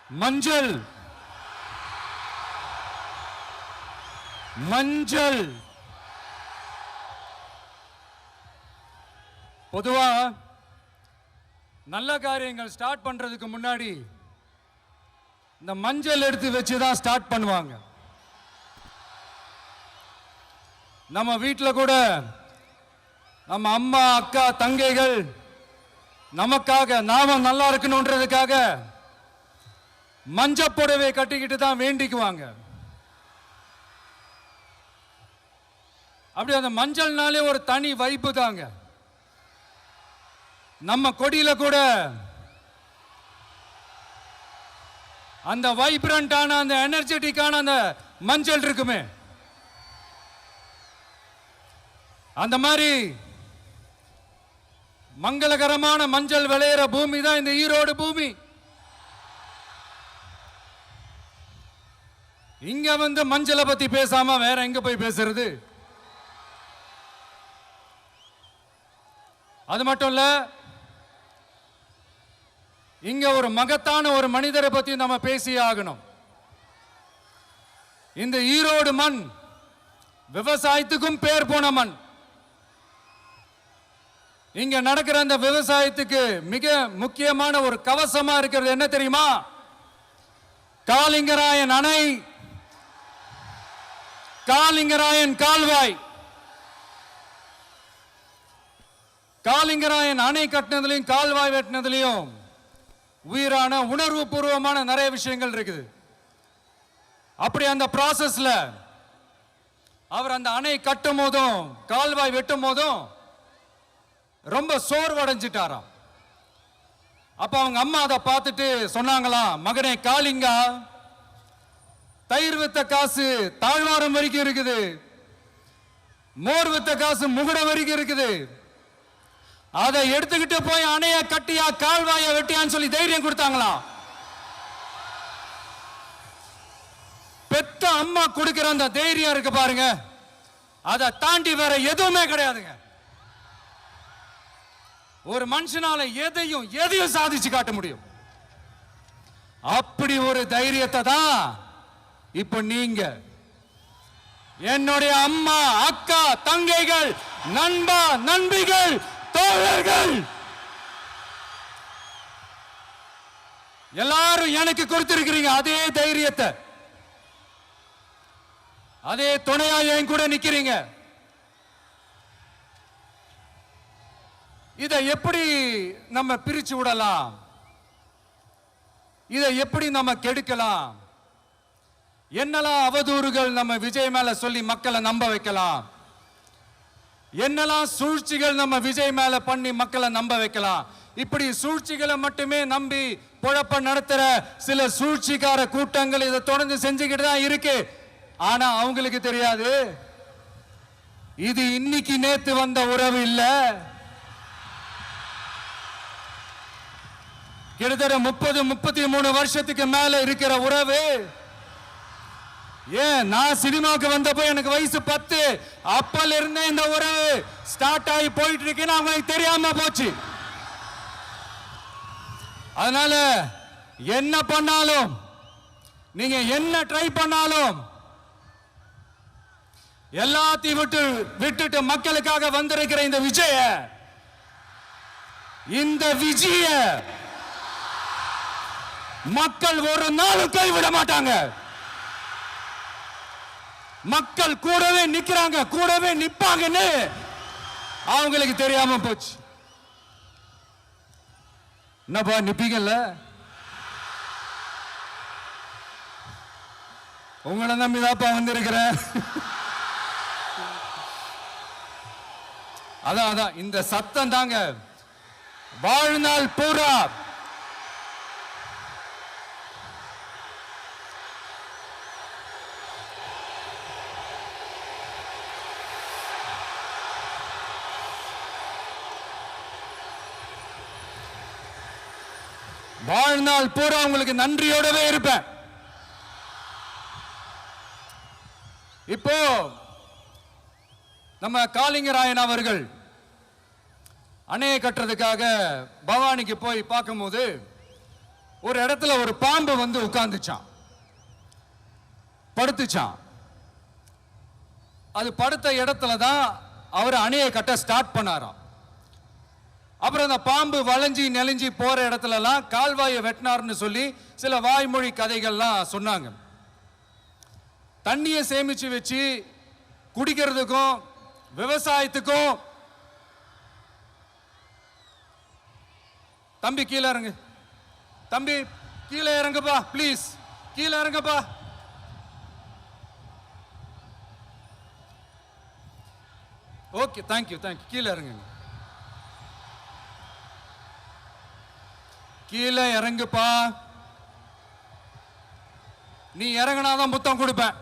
மஞ்சள் மஞ்சள் பொதுவா நல்ல காரியங்கள் ஸ்டார்ட் பண்றதுக்கு முன்னாடி இந்த மஞ்சள் எடுத்து வச்சு தான் ஸ்டார்ட் பண்ணுவாங்க. நம்ம வீட்டில் கூட நம்ம அம்மா அக்கா தங்கைகள் நமக்காக நாம நல்லா இருக்கணும்ன்றதுக்காக மஞ்சள் புடவை கட்டிக்கிட்டு தான் வேண்டிக்குவாங்க. அப்படி அந்த மஞ்சள்னாலே ஒரு தனி வைப்பு தாங்க. நம்ம கொடியில கூட அந்த வைப்ரண்டான அந்த எனர்ஜெட்டிக்கான அந்த மஞ்சள் இருக்குமே, அந்த மாதிரி மங்களகரமான மஞ்சள் விளையிற பூமி தான் இந்த ஈரோடு பூமி. இங்க வந்து மஞ்சளை பத்தி பேசாம வேற எங்க போய் பேசுறது? அது மட்டும் இல்ல, இங்க ஒரு மகத்தான ஒரு மனிதரை பத்தி நம்ம பேசி ஆகணும். இந்த ஈரோடு மண் விவசாயத்துக்கும் பேர் போன மண். இங்க நடக்கிற அந்த விவசாயத்துக்கு மிக முக்கியமான ஒரு கவசமா இருக்கிறது என்ன தெரியுமா? காலிங்கராயன் அணை, காலிங்கராயன் கால்வாய். காலிங்கராயன் அணை கட்டினதுலையும் கால்வாய் வெட்டினதுலையும் உயிரான உணர்வு பூர்வமான நிறைய விஷயங்கள் இருக்குது. அப்படி அந்த ப்ராசஸ்ல அவர் அந்த அணை கட்டும் போதும் கால்வாய் வெட்டும் போதும் ரொம்ப சோர்வடைஞ்சிட்டாராம். அப்ப அவங்க அம்மா அதை பார்த்துட்டு சொன்னாங்களாம், மகனே காளிங்கா, தயிர் வித்த காசு தாழ்வாரம் வரைக்கும் இருக்குது, மோர் வித்த காசு முகுடம் வரைக்கும் இருக்குது, அதை எடுத்துக்கிட்டு போய் அணைய கட்டியா கால்வாய வெட்டியான்னு சொல்லி தைரியம் கொடுத்தாங்களாம். பெத்த அம்மா கொடுக்கிற அந்த தைரியம் இருக்கு பாருங்க, அதை தாண்டி வேற எதுவுமே கிடையாதுங்க. ஒரு மனுஷனால எதையும் சாதிச்சு காட்ட முடியும். அப்படி ஒரு தைரியத்தை தான் இப்ப நீங்க, என்னுடைய அம்மா அக்கா தங்கைகள் நண்பா நண்பிகள் தோழர்கள் எல்லாரும் எனக்கு கொடுத்திருக்கிறீங்க. அதே தைரியத்தை, அதே துணையா என் கூட நிக்கிறீங்க. இதை எப்படி நம்ம பிரிச்சு விடலாம்? இதை எப்படி நம்ம கெடுக்கலாம்? என்னெல்லாம் அவதூறுகள் நம்ம விஜய் மேல சொல்லி மக்களை நம்ப வைக்கலாம்? என்னெல்லாம் சூழ்ச்சிகள் நம்ம விஜய் மேல பண்ணி மக்களை நம்ப வைக்கலாம்? இப்படி சூழ்ச்சிகளை மட்டுமே நம்பி பொழப்ப நடத்துற சில சூழ்ச்சிக்கார கூட்டங்கள் இதை தொடர்ந்து செஞ்சுக்கிட்டு தான் இருக்கு. ஆனா அவங்களுக்கு தெரியாது, இது இன்னைக்கு நேத்து வந்த உறவு இல்ல. கிட்டத்தட்ட 30-33 வருஷத்துக்கு மேல இருக்கிற உறவு. ஏன், நான் சினிமாவுக்கு வந்தப்போ எனக்கு வயசு 10. அப்பல இருந்தே இந்த உறவு ஸ்டார்ட் ஆகி போயிட்டு இருக்குன்னு அவங்களுக்கு தெரியாம போச்சு. அதனால என்ன பண்ணாலும், நீங்க என்ன ட்ரை பண்ணாலும், எல்லாத்தையும் விட்டுட்டு மக்களுக்காக வந்திருக்கிற இந்த விஜய மக்கள் ஒரு நாளும் கைவிட மாட்டாங்க. மக்கள் கூடவே நிக்கிறாங்க, கூடவே நிப்பாங்கன்னு அவங்களுக்கு தெரியாம போச்சு. என்னப்பா நிப்பீங்கல்ல? உங்களை நம்பிதாப்பா வந்திருக்கிறேன். அதான் இந்த சத்தம் தாங்க வாழ்நாள் பூரா உங்களுக்கு நன்றியோடவே இருப்பேன். இப்போ நம்ம காளிங்கராயன் அவர்கள் அணையை கட்டுறதுக்காக பவானிக்கு போய் பார்க்கும்போது ஒரு இடத்துல ஒரு பாம்பு வந்து உட்கார்ந்துச்சான், படுத்துச்சான். அது படுத்த இடத்துல தான் அவர் அணையை கட்ட ஸ்டார்ட் பண்ணாராம். அப்புறம் அந்த பாம்பு வளைஞ்சி நெளிஞ்சி போற இடத்துலலாம் கால்வாயை வெட்டினார்னு சொல்லி சில வாய்மொழி கதைகள்லாம் சொன்னாங்க. தண்ணியை சேமிச்சு வச்சு குடிக்கிறதுக்கும் விவசாயத்துக்கும். தம்பி கீழே இறங்கு, தம்பி கீழே இறங்குப்பா, ப்ளீஸ் கீழே இறங்குப்பா. Okay, thank you thank you. கீழே இறங்குங்க, கீழே இறங்குப்பா. நீ இறங்கினாதான் முத்தம் கொடுப்பேன்.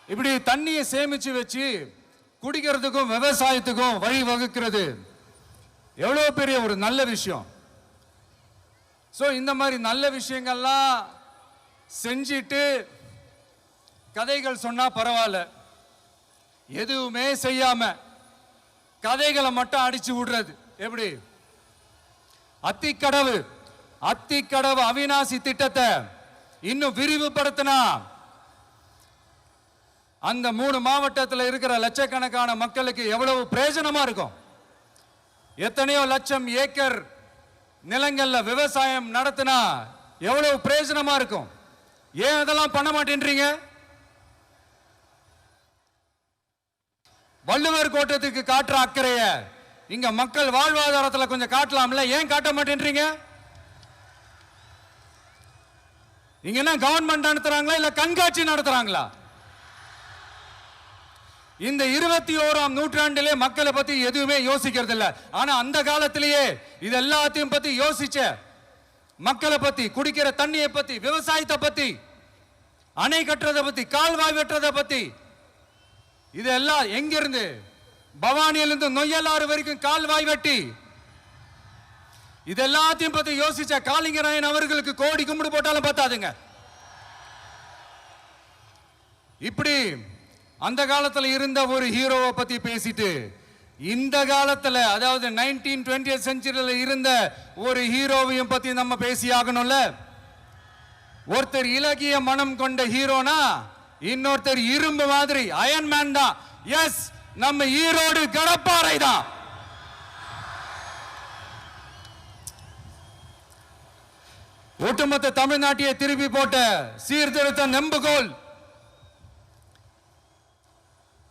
இப்படி தண்ணியை சேமிச்சு வச்சு குடிக்கிறதுக்கும் விவசாயத்துக்கும் வழி வகுக்கிறது எவ்வளவு பெரிய ஒரு நல்ல விஷயம். சோ இந்த மாதிரி நல்ல விஷயங்கள்லாம் செஞ்சிட்டு கதைகள் சொன்னா பரவாயில்ல, எதுவுமே செய்யாம கதைகளை மட்டும் அடிச்சு விடுறது எப்படி? அத்திக்கடவு அவிநாசி திட்டத்தை இன்னும் விரிவுபடுத்தினா அந்த 3 மாவட்டத்தில் இருக்கிற லட்சக்கணக்கான மக்களுக்கு எவ்வளவு பிரயோஜனமா இருக்கும். எத்தனையோ லட்சம் ஏக்கர் நிலங்கள்ல விவசாயம் நடத்தினா எவ்வளவு பிரயோஜனமா இருக்கும். ஏன் அதெல்லாம் பண்ண மாட்டேன்றீங்க? வள்ளுவர் கோட்டத்துக்கு காட்டுற அக்கறைய இங்க மக்கள் வாழ்வாதாரத்தில் கொஞ்சம் காட்டலாம்ல, ஏன் காட்ட மாட்டேன்றீங்க? இங்க என்ன கவர்மெண்ட் நடத்துறாங்களா இல்ல கண்காட்சி நடத்துறாங்களா? இந்த 21ஆம் நூற்றாண்டிலே மக்களை பத்தி எதுவுமே யோசிக்கிறது இல்ல. ஆனா அந்த காலத்திலேயே இது எல்லாத்தையும் பத்தி யோசிச்ச, மக்களை பத்தி, குடிக்கிற தண்ணியை பத்தி, விவசாயத்தை பத்தி, அணை கட்டுறதை பத்தி, கால்வாய் வெட்டுறதை பத்தி, இதெல்லாம் எங்கிருந்து? பவானியிலிருந்து நொய்யலாறு வரைக்கும் கால்வாய் வெட்டி இது எல்லாத்தையும் பத்தி யோசிச்ச காளிங்கராயன் அவர்களுக்கு கோடி கும்பிடு போட்டாலும் பத்தாதுங்க. இப்படி அந்த காலத்துல இருந்த ஒரு ஹீரோவை பத்தி பேசிட்டு இந்த காலத்துல, அதாவது 1920th செஞ்சுரியில இருந்த ஒரு ஹீரோவையும் பத்தி நம்ம பேசி ஆகணும்ல. ஒருத்தர் இலகிய மனம் கொண்ட ஹீரோனா இன்னொருத்தர் இரும்பு மாதிரி அயன் மேன் தான். எஸ், நம்ம ஈரோடு கடப்பாறை தான். ஒட்டுமொத்த தமிழ்நாட்டையே திருப்பி போட்ட சீர்திருத்த நெம்புகோல்.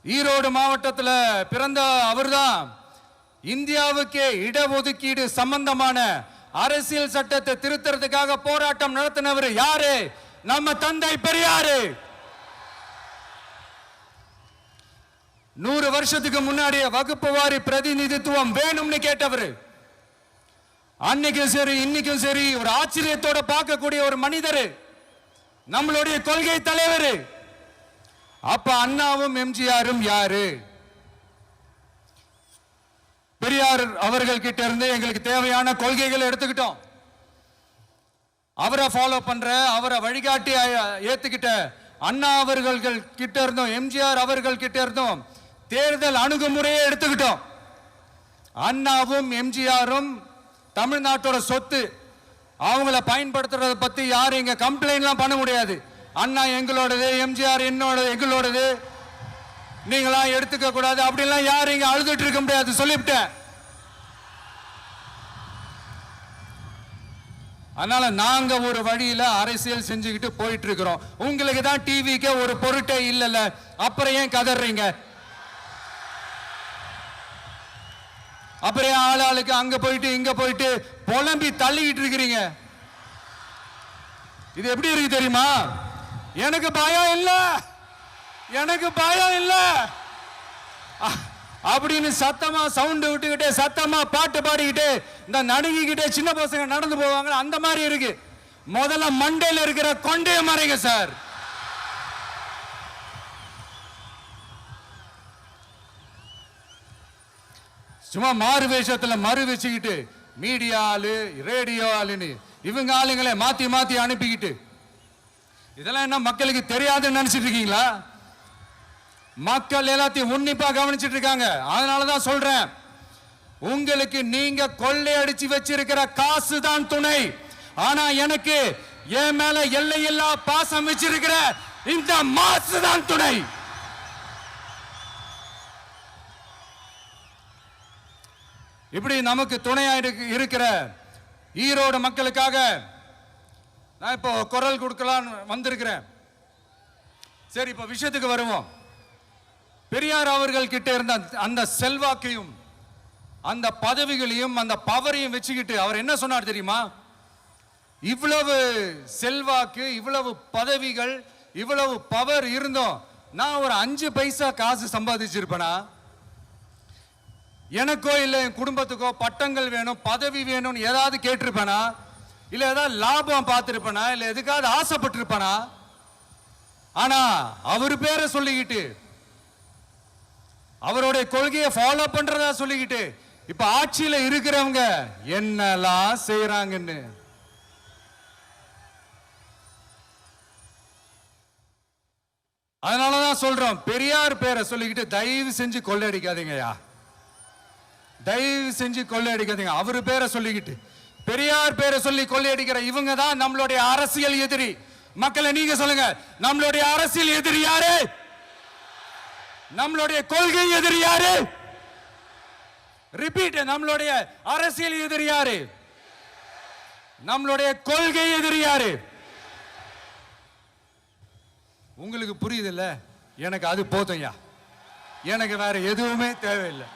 ஈரோடு மாவட்டத்தில் பிறந்த அவர்தான் இந்தியாவுக்கே இடஒதுக்கீடு சம்பந்தமான அரசியல் சட்டத்தை திருத்தறதுக்காக போராட்டம் நடத்தினவர் யாரு? நம்ம தந்தை பெரியாரு. 100 வருஷத்துக்கு முன்னாடியே வகுப்பு வாரி பிரதிநிதித்துவம் வேணும்னு கேட்டவர். அன்னைக்கும் சரி இன்னைக்கும் சரி ஒரு ஆச்சரியத்தோட பார்க்கக்கூடிய ஒரு மனிதர், நம்மளுடைய கொள்கை தலைவர். அப்ப அண்ணாவும் எம்ஜிஆரும் யாரு? பெரியார் அவர்கள் கிட்ட இருந்து எங்களுக்கு தேவையான கொள்கைகளை எடுத்துக்கிட்டோம். அவரை ஃபாலோ பண்ற, அவரை வழிகாட்டி ஏத்துக்கிட்ட அண்ணா அவர்கள் கிட்ட இருந்தோம், எம்ஜிஆர் அவர்கள் கிட்ட இருந்தோம் தேர்தல் அணுகுமுறையை எடுத்துக்கிட்டோம். அண்ணாவும் எம்ஜிஆரும் தமிழ்நாட்டோட சொத்து. அவங்கள பயன்படுத்துறத பத்தி யாரும் இங்க கம்ப்ளைண்ட்லாம் பண்ண முடியாது. அண்ணா எங்களோடது, எம்ஜிஆர் எங்களோடது, நீங்களா எடுத்துக்க கூடாது அப்படிலாம் யாரும் இங்க அழுதுட்டு இருக்க முடியாது, சொல்லிவிட்டேன். அதனால நாங்க ஒரு வழியில அரசியல் செஞ்சுக்கிட்டு போயிட்டு இருக்கிறோம். உங்களுக்கு தான் டிவிக்கு ஒரு பொருட்டே இல்லைல்ல, அப்புறம் ஏன் கதறீங்க? அப்புறம் ஆளுக்கு அங்க போயிட்டு இங்க போயிட்டு புலம்பி தள்ளிக்கிட்டு இருக்கிறீங்க. இது எப்படி இருக்கு தெரியுமா? எனக்கு பயம் இல்ல, எனக்கு பயம் இல்ல அப்படின்னு சத்தமா சவுண்ட் விட்டுக்கிட்டே சத்தமா பாட்டு பாடிக்கிட்டே இந்த நடுங்கிக்கிட்டே சின்ன பசங்க நடந்து போவாங்க. அந்த மாதிரி இருக்கு. முதல்ல மண்டையில் இருக்கிற கொண்டைய மறைங்க சார். சும்மா மாறு வேஷத்துல மறு வச்சுக்கிட்டு மீடியா ஆளு ரேடியோ ஆளுன்னு இவங்க ஆளுங்களே மாத்தி மாத்தி அனுப்பிக்கிட்டு இதெல்லாம் என்ன மக்களுக்கு தெரியாதுன்னு நினைச்சிட்டு இருக்கீங்களா? மக்கள் எல்லாத்தையும் உன்னிப்பா கவனிச்சிட்டு இருக்காங்க. அதனாலதான் சொல்றேன், உங்களுக்கு நீங்க கொள்ளையடிச்சு வச்சிருக்கிற காசு தான் துணை. ஆனா எனக்கு என் மேல எல்லையில்லா பாசம் வச்சிருக்கிற இந்த மாசு தான் துணை. இப்படி நமக்கு துணையா இருக்கிற ஈரோடு மக்களுக்காக நான் இப்போ குரல் கொடுக்கலான்னு வந்திருக்கிறேன். சரி, இப்போ விஷயத்துக்கு வருவோம். பெரியார் அவர்கள் கிட்ட இருந்த அந்த செல்வாக்கையும் அந்த பதவிகளையும் அந்த பவரையும் வச்சுக்கிட்டு அவர் என்ன சொன்னார் தெரியுமா? இவ்வளவு செல்வாக்கு, இவ்வளவு பதவிகள், இவ்வளவு பவர் இருந்தோம் நான் ஒரு 5 பைசா காசு சம்பாதிச்சிருப்பேனா? எனக்கோ இல்ல என் குடும்பத்துக்கோ பட்டங்கள் வேணும், பதவி வேணும்னு ஏதாவது கேட்டிருப்பேனா? இல்ல ஏதாவது லாபம் பார்த்திருப்பேனா? இல்ல எதுக்காவது ஆசைப்பட்டிருப்பேனா? ஆனா அவர் பேரை சொல்லிக்கிட்டு அவருடைய கொள்கையை ஃபாலோ பண்றதா சொல்லிக்கிட்டு இப்ப ஆட்சியில இருக்கிறவங்க என்னெல்லாம் செய்யறாங்கன்னு. அதனாலதான் சொல்றோம், பெரியார் பேரை சொல்லிக்கிட்டு தயவு செஞ்சு கொள்ளையடிக்காதீங்கயா, தயவு செஞ்சு கொள்ளையடிக்காதீங்க. அவரு பேரை சொல்லிக்கிட்டு பெரியார் பேரை சொல்லி கொள்ளையடிக்கிற இவங்க தான் நம்மளுடைய அரசியல் எதிரி. மக்களை நீங்க சொல்லுங்க, நம்மளுடைய அரசியல் எதிரி யாரு? நம்மளுடைய கொள்கை எதிரி யாரு? ரிப்பீட், நம்மளுடைய அரசியல் எதிரி யாரு? நம்மளுடைய கொள்கை எதிரி யாரு? உங்களுக்கு புரியுது இல்ல? எனக்கு அது போதும்யா, எனக்கு வேற எதுவுமே தேவையில்லை.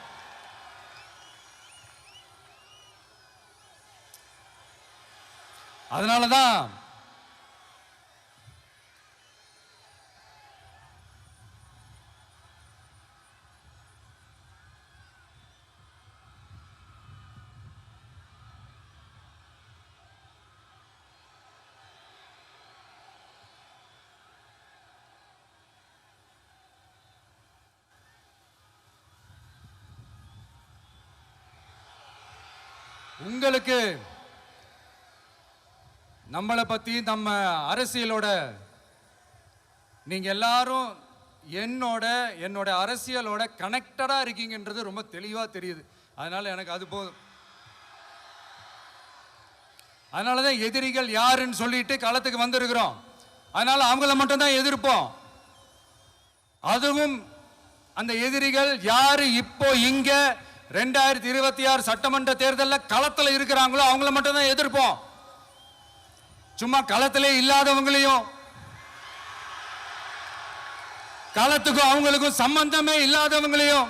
அதனாலதான் உங்களுக்கு நம்மளை பத்தி நம்ம அரசியலோட நீங்க எல்லாரும் என்னோட அரசியலோட கனெக்டடா இருக்கீங்கன்றது ரொம்ப தெளிவா தெரியுது. அதனால எனக்கு அது போதும். அதனாலதான் எதிரிகள் யாருன்னு சொல்லிட்டு களத்துக்கு வந்திருக்கிறோம். அதனால அவங்கள மட்டும் தான் எதிர்ப்போம். அதுவும் அந்த எதிரிகள் யாரு இப்போ இங்க 2026 சட்டமன்ற தேர்தலில் களத்தில் இருக்கிறாங்களோ அவங்கள மட்டும் தான் எதிர்ப்போம். சும்மா களத்திலே இல்லாதவங்களையும், களத்துக்கும் அவங்களுக்கும் சம்பந்தமே இல்லாதவங்களையும்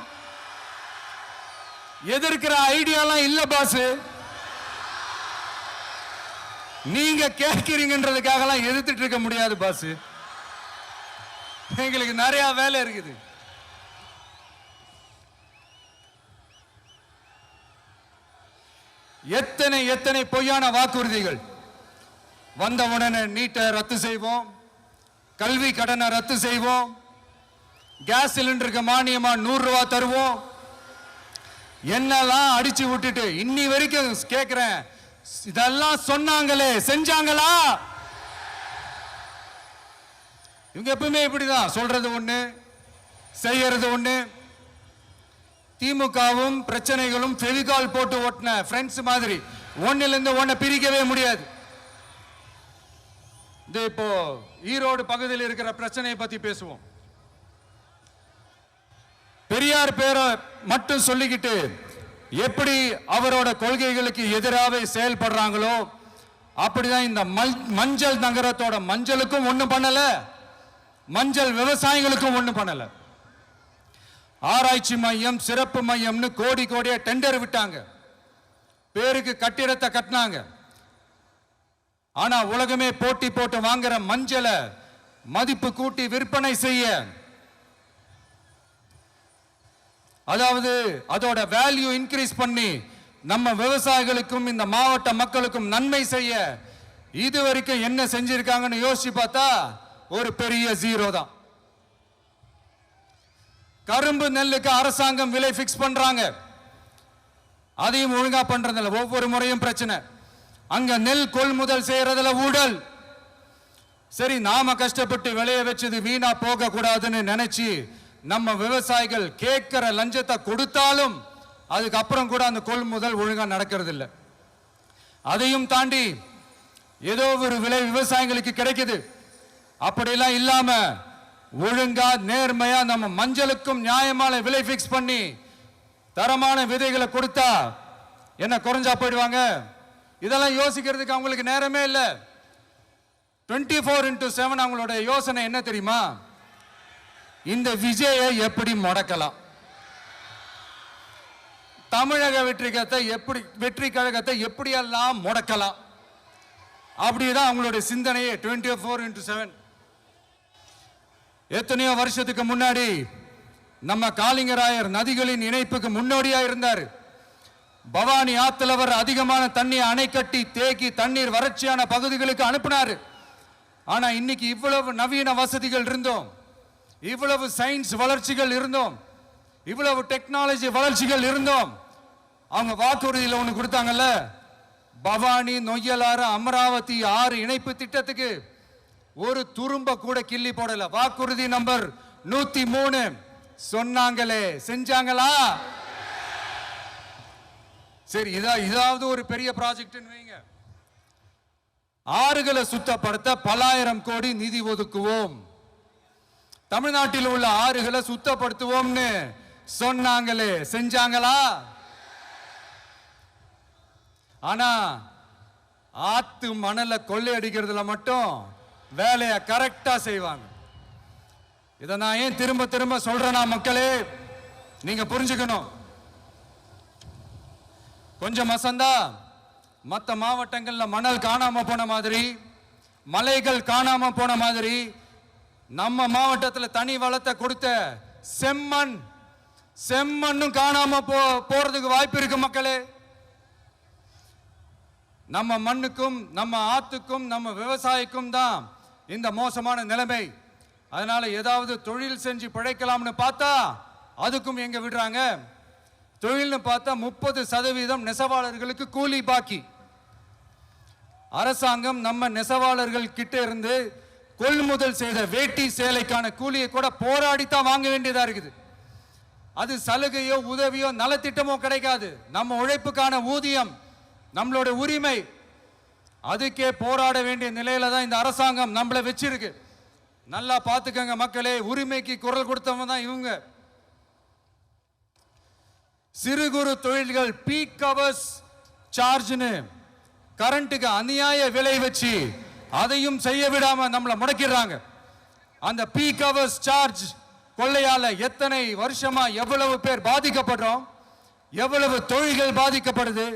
எதிர்க்கிற ஐடியாலாம் இல்ல பாஸ். நீங்க கேட்கிறீங்கன்றதுக்காக எதிர்த்துட்டு இருக்க முடியாது பாஸ். எங்களுக்கு நிறைய வேலை இருக்குது. எத்தனை எத்தனை பொய்யான வாக்குறுதிகள். வந்த உடனே நீட்டை ரத்து செய்வோம், கல்வி கடனை ரத்து செய்வோம், கேஸ் சிலிண்டருக்கு மானியமா 100 ரூபாய் தருவோம், என்னெல்லாம் அடிச்சு விட்டுட்டு இன்னி வரைக்கும் கேட்கிறேன், இதெல்லாம் சொன்னாங்களே செஞ்சாங்களா? இவங்க எப்பவுமே இப்படிதான், சொல்றது ஒண்ணு செய்யறது ஒண்ணு. திமுகவும் பிரச்சனைகளும் ஃபெவிகால் போட்டு ஓட்டின ஃப்ரெண்ட்ஸ் மாதிரி ஒன்னிலிருந்து ஒன்னை பிரிக்கவே முடியாது. இப்போ ஈரோடு பகுதியில் இருக்கிற பிரச்சனையை பத்தி பேசுவோம். பெரியார் பேரை மட்டும் சொல்லிக்கிட்டு எப்படி அவரோட கொள்கைகளுக்கு எதிராக செயல்படுறாங்களோ அப்படிதான் இந்த மஞ்சள் நகரத்தோட மஞ்சளுக்கும் ஒண்ணும் பண்ணல, மஞ்சள் விவசாயிகளுக்கும் ஒண்ணும் பண்ணல. ஆராய்ச்சி மையம், சிறப்பு மையம்னு கோடி கோடியா டெண்டர் விட்டாங்க, பேருக்கு கட்டிடத்தை கட்டினாங்க. ஆனா உலகமே போட்டி போட்டு வாங்குற மஞ்சளை மதிப்பு கூட்டி விற்பனை செய்ய, அதாவது அதோட வேல்யூ இன்க்ரீஸ் பண்ணி நம்ம விவசாயிகளுக்கும் இந்த மாவட்ட மக்களுக்கும் நன்மை செய்ய இதுவரைக்கும் என்ன செஞ்சிருக்காங்கன்னு யோசிச்சு பார்த்தா ஒரு பெரிய ஜீரோ தான். கரும்பு நெல்லுக்கு அரசாங்கம் விலை பிக்ஸ் பண்றாங்க, அதையும் ஒழுங்கா பண்றதில்ல. ஒவ்வொரு முறையும் பிரச்சனை. அங்க நெல் கொள்முதல் செய்யறதுல ஊழல். சரி, நாம கஷ்டப்பட்டு விளைய வச்சது வீணா போக கூடாதுன்னு நினைச்சு நம்ம விவசாயிகள் கேட்கிற லஞ்சத்தை கொடுத்தாலும் அதுக்கப்புறம் கூட அந்த கொள்முதல் ஒழுங்கா நடக்கிறது இல்லை. அதையும் தாண்டி ஏதோ ஒரு விலை விவசாயிகளுக்கு கிடைக்குது. அப்படியெல்லாம் இல்லாம ஒழுங்கா நேர்மையா நம்ம மஞ்சளுக்கும் நியாயமான விலை பிக்ஸ் பண்ணி தரமான விதைகளை கொடுத்தா என்ன குறைஞ்சா போயிடுவாங்க? இதெல்லாம் யோசிக்கிறதுக்கு அவங்களுக்கு நேரமே இல்லை. 24x7 அவங்களோட யோசனை என்ன தெரியுமா? இந்த விஜயை எப்படி முடக்கலாம், தமிழக வெற்றி கழகத்தை எப்படியெல்லாம் முடக்கலாம், அப்படிதான் அவங்களுடைய சிந்தனையே 24x7. எத்தனையோ வருஷத்துக்கு முன்னாடி நம்ம காளிங்கராயர் நதிகளின் இணைப்புக்கு முன்னோடியா இருந்தார். பவானி ஆத்துல வர அதிகமான தண்ணீர் அணை கட்டி தேக்கி தண்ணீர் வறட்சியான பகுதிகளுக்கு அனுப்பினாரு. ஆனா இன்னைக்கு இவ்வளவு நவீன வசதிகள் இருந்தோம், இவ்வளவு சயின்ஸ் வளர்ச்சிகள் இருந்தோம், இவ்வளவு டெக்னாலஜி வளர்ச்சிகள் இருந்தோம், அவங்க வாக்குறுதியில் ஒன்று கொடுத்தாங்கல்ல, பவானி நொய்யலாறு அமராவதி 6 இணைப்பு திட்டத்துக்கு ஒரு துரும்ப கூட கிள்ளி போடல. வாக்குறுதி நம்பர் 103 சொன்னாங்களே, செஞ்சாங்களா? சரி, இதாவது ஒரு பெரிய ப்ராஜெக்ட் வைங்க. ஆறுகளை சுத்தப்படுத்த பல்லாயிரம் கோடி நிதி ஒதுக்குவோம், தமிழ்நாட்டில் உள்ள ஆறுகளை சுத்தப்படுத்துவோம்னு சொன்னாங்களே, செஞ்சாங்களா? ஆனா ஆத்து மணலை கொள்ளையடிக்கிறதுல மட்டும் வேலையை கரெக்டா செய்வாங்க. இதை நான் ஏன் திரும்ப திரும்ப சொல்றேன்னா, மக்களே நீங்க புரிஞ்சுக்கணும். கொஞ்சம் மசந்தா மற்ற மாவட்டங்கள்ல மணல் காணாம போன மாதிரி, மலைகள் காணாம போன மாதிரி, நம்ம மாவட்டத்தில் தனி வளத்தை கொடுத்த செம்மண்ணும் காணாம போறதுக்கு வாய்ப்பு இருக்கு மக்களே. நம்ம மண்ணுக்கும் நம்ம ஆத்துக்கும் நம்ம விவசாயிக்கும் தான் இந்த மோசமான நிலைமை. அதனால ஏதாவது தொழில் செஞ்சு பிழைக்கலாம்னு பார்த்தா அதுக்கும் எங்க விடுறாங்க? தொழில்னு பார்த்தா 30% நெசவாளர்களுக்கு கூலி பாக்கி. அரசாங்கம் நம்ம நெசவாளர்கள் கிட்ட இருந்து கொள்முதல் செய்த வேட்டி சேலைக்கான கூலியை கூட போராடித்தான் வாங்க வேண்டியதா இருக்குது. அது சலுகையோ உதவியோ நலத்திட்டமோ கிடைக்காது. நம்ம உழைப்புக்கான ஊதியம், நம்மளோட உரிமை, அதுக்கே போராட வேண்டிய நிலையில தான் இந்த அரசாங்கம் நம்மளை வச்சிருக்கு. நல்லா பார்த்துக்கங்க மக்களே, உரிமைக்கு குரல் கொடுத்தவங்க தான் இவங்க. சிறு குறு தொழில்கள் பீக் ஹவர்ஸ் சார்ஜ்னு கரண்ட்டுக்கு அநியாய விலை வச்சு அதையும் செய்ய விடாம நம்மளை முடக்கிடுறாங்க. அந்த பீக் ஹவர்ஸ் சார்ஜ் கொள்ளையால எத்தனை வருஷமா எவ்வளவு பேர் பாதிக்கப்படுறோம், எவ்வளவு தொழில்கள் பாதிக்கப்படுது.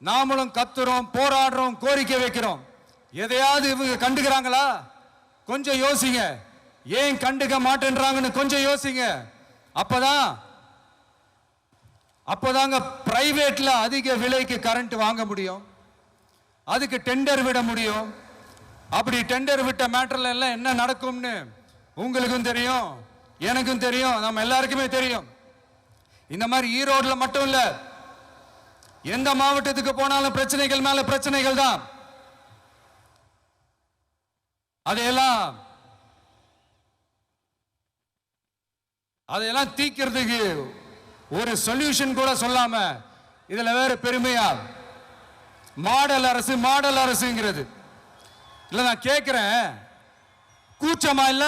நாமளும் கத்துறோம், போராடுறோம், கோரிக்கை வைக்கிறோம். எதையாவது இவங்க கண்டுக்கிறாங்களா? கொஞ்சம் யோசிங்க. ஏன் கண்டுக்க மாட்டேன்றாங்கன்னு கொஞ்சம் யோசிங்க. அப்பதாங்க பிரைவேட்ல அதிக விலைக்கு கரண்ட் வாங்க முடியும், அதுக்கு டெண்டர் விட முடியும். அப்படி டெண்டர் விட்ட மேட்டர்ல எல்லாம் என்ன நடக்கும்னு உங்களுக்கும் தெரியும், எனக்கும் தெரியும், நம்ம எல்லாருக்குமே தெரியும். இந்த மாதிரி ஈரோடுல மட்டும் இல்ல, எந்த மாவட்டத்துக்கு போனாலும் பிரச்சனைகள் மேல பிரச்சனைகள் தான். அதையெல்லாம் தீக்கிறதுக்கு ஒரு சொல்யூஷன் கூட சொல்லாம இதுல வேற பெருமையா மாடல் அரசுங்கிறது இல்ல. நான் கேட்கிறேன், கூச்சமா இல்ல?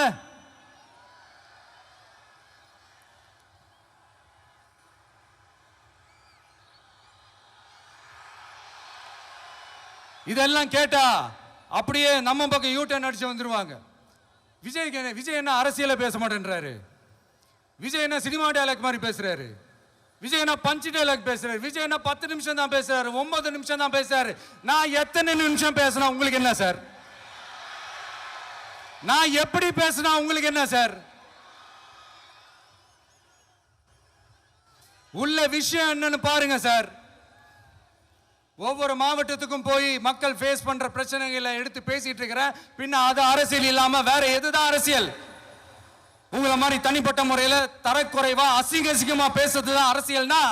இதெல்லாம் கேட்டா அப்படியே நம்ம பக்கம் யூட்டர்ன் அடிச்சு வந்துருவாங்க. விஜய் என்ன அரசியல பேச மாட்டேன்றாரு, விஜய் என்ன சினிமா டயலாக் மாதிரி பேசுறாரு. விஜயனா பஞ்சு டைலாக் பேசுறாரு, விஜயனா 10 நிமிஷம் தான் பேசுறாரு, 9 நிமிஷம் தான் பேசுறாரு. நான் எத்தனை நிமிஷம் பேசினா உங்களுக்கு என்ன சார்? நான் எப்படி பேசினா உங்களுக்கு என்ன சார்? உள்ள விஷயம் என்னன்னு பாருங்க சார். ஒவ்வொரு மாவட்டத்துக்கும் போய் மக்கள் ஃபேஸ் பண்ற பிரச்சனைகளை எடுத்து பேசிட்டு இருக்கிறேன். பின்ன அது அரசியல் இல்லாம வேற எதுதான் அரசியல்? உங்களை மாதிரி தனிப்பட்ட முறையில தரக்குறைவா அசிங்கமா பேசுறதுதான் அரசியல்னா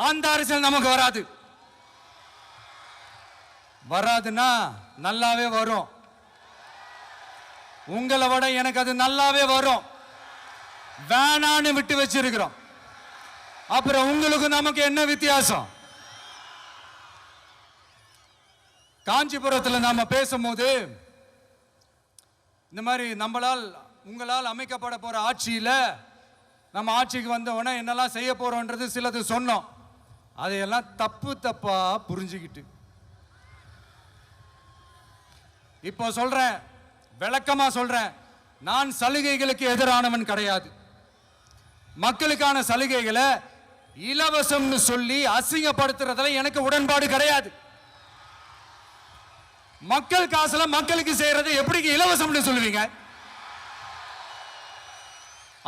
அந்த அரசியல் நமக்கு வராது. வராதுன்னா நல்லாவே வரும். உங்களை விட எனக்கு அது நல்லாவே வரும். வேணான்னு விட்டு வச்சிருக்கிறோம். அப்புறம் உங்களுக்கு நமக்கு என்ன வித்தியாசம்? காஞ்சிபுரத்தில் நாம பேசும்போது இந்த மாதிரி உங்களால் அமைக்கப்பட போற ஆட்சியில நம்ம ஆட்சிக்கு வந்த உடனே என்னெல்லாம் செய்ய போறோம்ன்றது சிலது சொன்னோம். அதையெல்லாம் தப்பா புரிஞ்சுக்கிட்டு இப்போ சொல்றேன், விளக்கமா சொல்றேன். நான் சலுகைகளுக்கு எதிரானவன் கிடையாது. மக்களுக்கான சலுகைகளை இலவசம்னு சொல்லி அசிங்கப்படுத்துறதுல எனக்கு உடன்பாடு கிடையாது. மக்கள் காசுல மக்களுக்கு செய்யறது எப்படி இலவசம்னு சொல்லுவீங்க?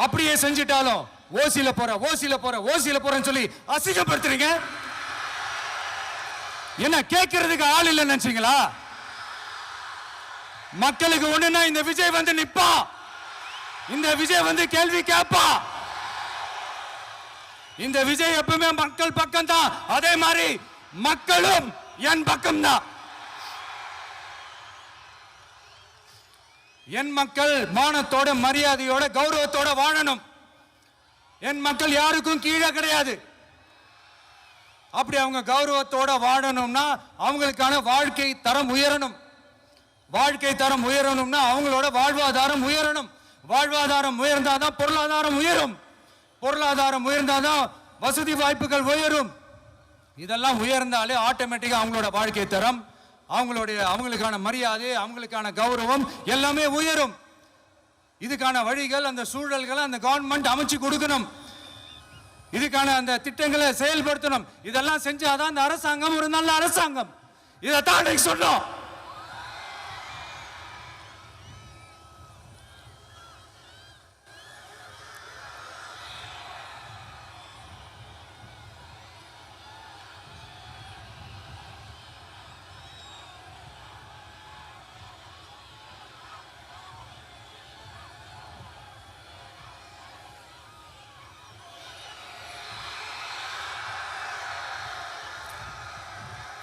அப்படியே செஞ்சிட்டாலும் ஓசில போறேன்னு சொல்லி அசிங்கப்படுத்துறீங்க. என்ன கேட்கறதுக்கு ஆள் இல்லைன்னு நினைச்சீங்களா? மக்களுக்கு ஒண்ணுன்னா இந்த விஜய் வந்து நிப்பா, இந்த விஜய் வந்து கேள்வி கேட்பா. இந்த விஜய் எப்பவுமே மக்கள் பக்கம் தான். அதே மாதிரி மக்களும் என் பக்கம் தான். என் மக்கள் மானத்தோட மரியாதையோட கௌரவத்தோட வாழணும். என் மக்கள் யாருக்கும் கீழே கிடையாது. அப்படி அவங்க கௌரவத்தோட வாழணும்னா அவங்களுக்கான வாழ்க்கை தரம் உயரணும். வாழ்க்கை தரம் உயரணும்னா அவங்களோட வாழ்வாதாரம் உயரணும். வாழ்வாதாரம் உயர்ந்தாதான் பொருளாதாரம் உயரும். பொருளாதாரம் உயர்ந்தாதான் வசதி வாய்ப்புகள் உயரும். இதெல்லாம் உயர்ந்தாலே ஆட்டோமேட்டிக்கா அவங்களோட வாழ்க்கை தரம், அவங்களுக்கான மரியாதை, அவங்களுக்கான கௌரவம் எல்லாமே உயரும். இதுக்கான வழிகள், அந்த சூழல்களை அந்த கவர்மெண்ட் அமைச்சு கொடுக்கணும். இதுக்கான அந்த திட்டங்களை செயல்படுத்தணும். இதெல்லாம் செஞ்சாதான் அந்த அரசாங்கம் ஒரு நல்ல அரசாங்கம். இதைத்தான் சொன்னோம்.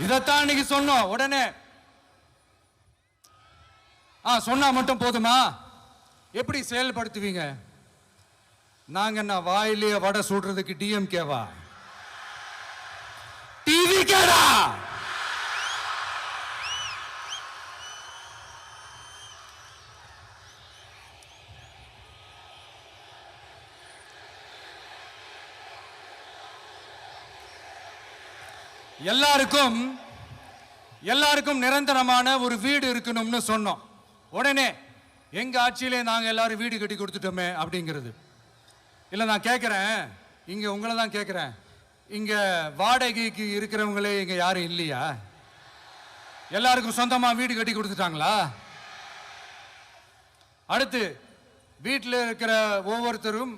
இதைத்தான் இன்னைக்கு சொன்னோம். உடனே சொன்னா மட்டும் போதுமா? எப்படி செயல்படுத்துவீங்க? நாங்க என்ன வாயிலேயே வடை சுடுறதுக்கு டிஎம்கேவா? டிவிகேடா? எல்லாருக்கும் நிரந்தரமான ஒரு வீடு இருக்கணும்னு சொன்னோம். உடனே எங்க ஆட்சியிலே நாங்க எல்லாரும் வீடு கட்டி கொடுத்துட்டோமே அப்படிங்கிறது இல்ல. நான் கேட்கிறேன், இங்க உங்களை தான் கேட்கிறேன், இங்க வாடகைக்கு இருக்கிறவங்களே இங்க யாரும் இல்லையா? எல்லாருக்கும் சொந்தமா வீடு கட்டி கொடுத்துட்டாங்களா? அடுத்து வீட்டில் இருக்கிற ஒவ்வொருத்தரும்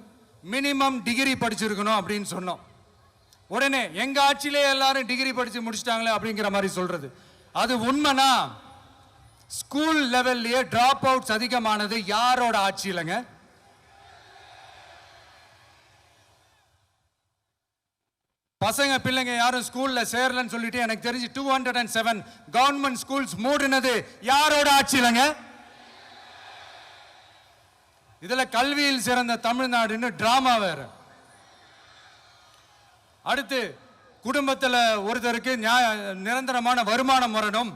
மினிமம் டிகிரி படிச்சிருக்கணும் அப்படின்னு சொன்னோம். உடனே எங்க ஆட்சியிலே எல்லாரும் டிகிரி படிச்சு முடிச்சிட்டாங்களே அப்படிங்கிற மாதிரி சொல்றது அது உண்மைனா? ஸ்கூல் லெவல்லயே டிராப் அவுட்ஸ் அதிகமானது யாரோட ஆட்சியிலங்க? பசங்க பிள்ளைங்க யாரும் ஸ்கூல்ல சேரலன்னு சொல்லிட்டு எனக்கு தெரிஞ்சு 207 கவர்மெண்ட் ஸ்கூல்ஸ் மூடினது யாரோட ஆட்சியிலங்க? இதுல கல்வியில் சிறந்த தமிழ்நாடுன்னு டிராமா வேற. அடுத்து குடும்பத்தில் ஒருத்தருக்கு நிரந்தரமான வருமானம் வரணும்,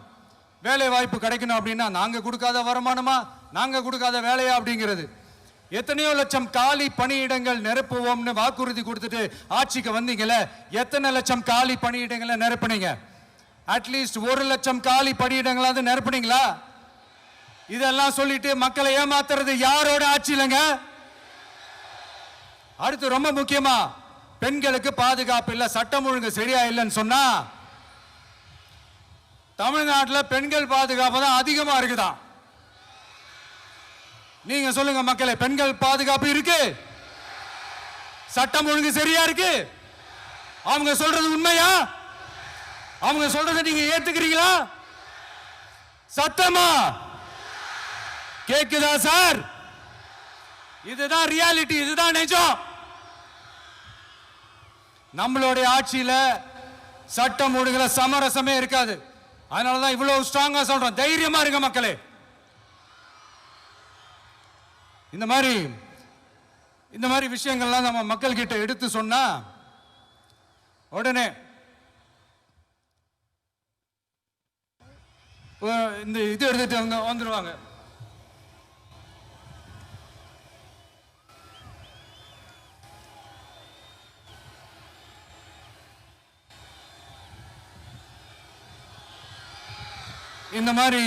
வேலை வாய்ப்பு கிடைக்கணும் அப்படின்னா நாங்க கொடுக்காத வருமானமா, நாங்க கொடுக்காத வேலையா அப்படிங்கிறது. எத்தனையோ லட்சம் காலி பணியிடங்கள் நிரப்புவோம்னு வாக்குறுதி கொடுத்துட்டு ஆட்சிக்கு வந்தீங்களே, எத்தனை லட்சம் காலி பணியிடங்களை நிரப்புனீங்க? அட்லீஸ்ட் 1 லட்சம் காலி பணியிடங்களாவது நிரப்புனீங்களா? இதெல்லாம் சொல்லிட்டு மக்களை ஏமாத்துறது யாரோட ஆட்சியிலங்க? அடுத்து ரொம்ப முக்கியமா பெண்களுக்கு பாதுகாப்பு இல்லை, சட்டம் ஒழுங்கு சரியா இல்லைன்னு சொன்னா தமிழ்நாட்டில் பெண்கள் பாதுகாப்பு தான் அதிகமா இருக்குதான். நீங்க சொல்லுங்க மக்களே, பெண்கள் பாதுகாப்பு இருக்கு, சட்டம் ஒழுங்கு சரியா இருக்கு? அவங்க சொல்றது உண்மையா? அவங்க சொல்றதை நீங்க ஏத்துக்கிறீங்களா? சத்தமா கேக்குதா சார்? இதுதான் ரியாலிட்டி, இதுதான் நிஜம். நம்மளுடைய ஆட்சியில சட்டம் ஒழுங்குல சமரசமே இருக்காது. அதனாலதான் இவ்வளவு ஸ்ட்ராங்கா சொல்றோம், தைரியமா இருங்க மக்களே. இந்த மாதிரி விஷயங்கள்லாம் நம்ம மக்கள் கிட்ட எடுத்து சொன்னா உடனே இந்த இது எடுத்துட்டு வந்துருவாங்க. இந்த மாதிரி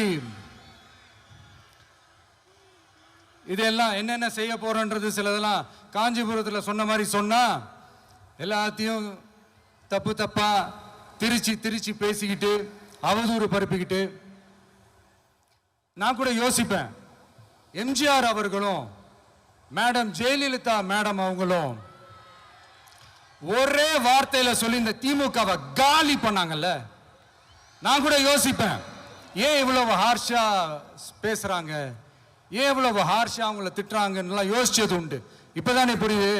இதெல்லாம் என்னென்ன செய்ய போறோன்றது சிலதெல்லாம் காஞ்சிபுரத்தில் சொன்ன மாதிரி சொன்னா எல்லாத்தையும் தப்பா திருச்சி பேசிக்கிட்டு அவதூறு பரப்பிக்கிட்டு. நான் கூட யோசிப்பேன், எம்ஜிஆர் அவர்களும் மேடம் ஜெயலலிதா மேடம் அவங்களும் ஒரே வார்த்தையில சொல்லி இந்த திமுகவை காலி பண்ணாங்கல்ல. நான் கூட யோசிப்பேன், ஏன் இவ்வளவு ஹார்ஷா பேசுறாங்க, ஏன் இவ்வளவு ஹார்ஷா அவங்கள திட்டுறாங்கன்னு யோசிச்சது உண்டு. இப்பதானே புரியுது.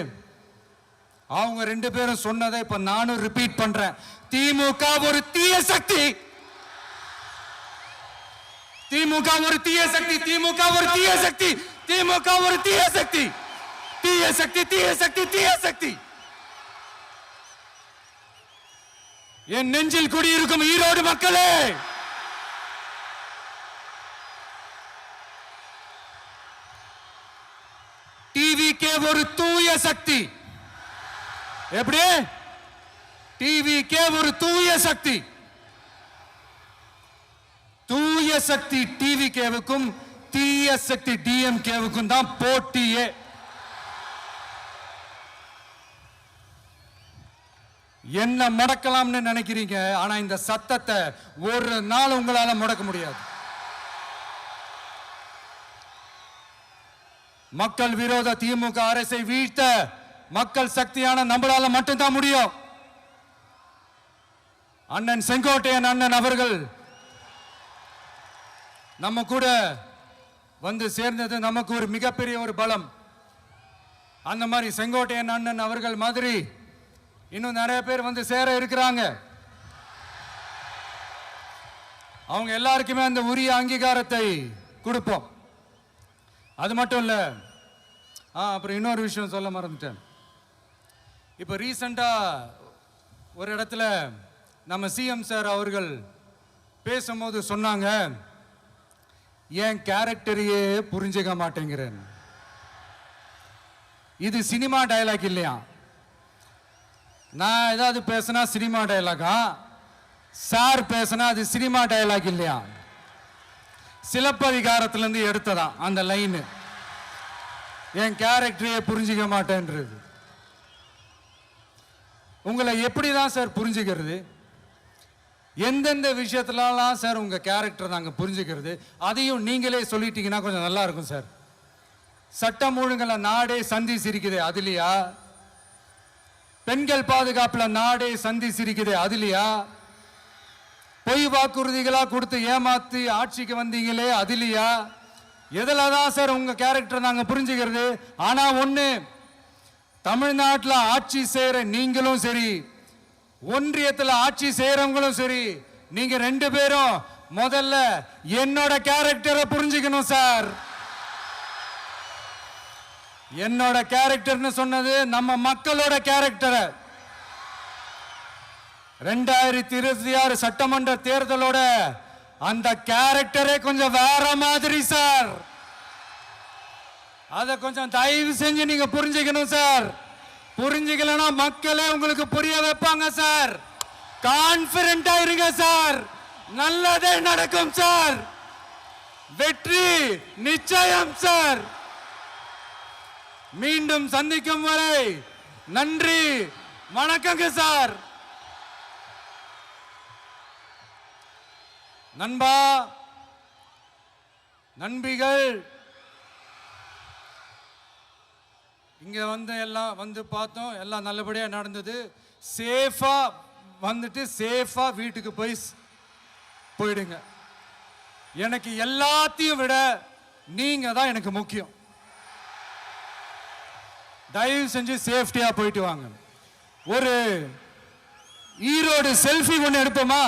அவங்க ரெண்டு பேரும் சொன்னதை இப்ப நானும் ரிப்பீட் பண்றேன். திமுக ஒரு தீய சக்தி, திமுக ஒரு தீய சக்தி, திமுக ஒரு தீய சக்தி, திமுக ஒரு தீய சக்தி, தீய சக்தி, தீய சக்தி, தீய சக்தி. என் நெஞ்சில் குடியிருக்கும் ஈரோடு மக்களே, டிவிகே ஒரு தூய சக்தி. எப்படி? டிவிகே ஒரு தூய சக்தி. தூய சக்தி டிவிகேவுக்கும் தீய சக்தி டிஎம்கேவுக்கும் தான் போட்டியே. என்ன முடக்கலாம்னு நினைக்கிறீங்க, ஆனா இந்த சத்தத்தை ஒரு நாள் உங்களால முடக்க முடியாது. மக்கள் விரோத திமுக அரசை வீழ்த்த மக்கள் சக்தியான நம்மளால மட்டும்தான் முடியும். அண்ணன் செங்கோட்டையன் அண்ணன் அவர்கள் நம்ம கூட வந்து சேர்ந்தது நமக்கு ஒரு மிகப்பெரிய ஒரு பலம். அந்த மாதிரி செங்கோட்டையன் அண்ணன் அவர்கள் மாதிரி இன்னும் நிறைய பேர் வந்து சேர இருக்கிறாங்க. அவங்க எல்லாருக்குமே அந்த உரிய அங்கீகாரத்தை கொடுப்போம். அது மட்டும் இல்ல, அப்புறம் இன்னொரு விஷயம் சொல்ல மறந்துட்டேன். இப்போ ரீசண்டா ஒரு இடத்துல நம்ம சிஎம் சார் அவர்கள் பேசும்போது சொன்னாங்க, என் கேரக்டரையே புரிஞ்சுக்க மாட்டேங்கிறேன். இது சினிமா டயலாக் இல்லையா? நான் ஏதாவது பேசினா சினிமா டயலாகா? சார் பேசினா அது சினிமா டயலாக் இல்லையா? சிலப்பதிகாரத்திலிருந்து எடுத்ததான் அந்த லைன். என் கேரக்டரையே புரிஞ்சிக்க மாட்டேன்றது. உங்களை எப்படிதான் சார் புரிஞ்சுக்கிறது? எந்தெந்த விஷயத்துலலாம் சார் உங்க கேரக்டர் நாங்கள் புரிஞ்சுக்கிறது? அதையும் நீங்களே சொல்லிட்டீங்கன்னா கொஞ்சம் நல்லா இருக்கும் சார். சட்டம் ஒழுங்குல நாடே சந்தி சிரிக்குது, அதுலையா? பெண்கள் பாதுகாப்புல நாடே சந்தி சிரிக்குது, அதுலையா? பொய் வாக்குறுதிகளா கொடுத்து ஏமாத்தி ஆட்சிக்கு வந்தீங்களே, அதுலையா? எதுலதான் சார் உங்க கேரக்டர் நாங்க புரிஞ்சுக்கிறது? ஆனா ஒண்ணு, தமிழ்நாட்டில் ஆட்சி செய்யற நீங்களும் சரி, ஒன்றியத்தில் ஆட்சி செய்யறவங்களும் சரி, நீங்க ரெண்டு பேரும் முதல்ல என்னோட கேரக்டரை புரிஞ்சுக்கணும் சார். என்னோட கேரக்டர்னு சொன்னது நம்ம மக்களோட கேரக்டரை. 2026 சட்டமன்ற தேர்தலோட அந்த கேரக்டரே கொஞ்சம் வேற மாதிரி சார். அதை கொஞ்சம் தயவு செஞ்சு நீங்க புரிஞ்சுக்கணும் சார். புரிஞ்சுக்கலன்னா மக்களே உங்களுக்கு புரிய வைப்பாங்க சார். கான்பிடென்டா இருங்க சார், நல்லதே நடக்கும் சார், வெற்றி நிச்சயம் சார். மீண்டும் சந்திக்கும் வரை நன்றி, வணக்கங்க சார். நண்பா, நண்பிகள், இங்க எல்லாம் பார்த்தோம், எல்லாம் நல்லபடியா நடந்தது. சேஃபா வந்துட்டு சேஃபா வீட்டுக்கு போயிடுங்க. எனக்கு எல்லாத்தையும் விட நீங்க தான் எனக்கு முக்கியம். தயவு செஞ்சு சேஃப்டியா போயிட்டு வாங்க. ஒரு ஈரோடு செல்ஃபி ஒன்று எடுப்போமா?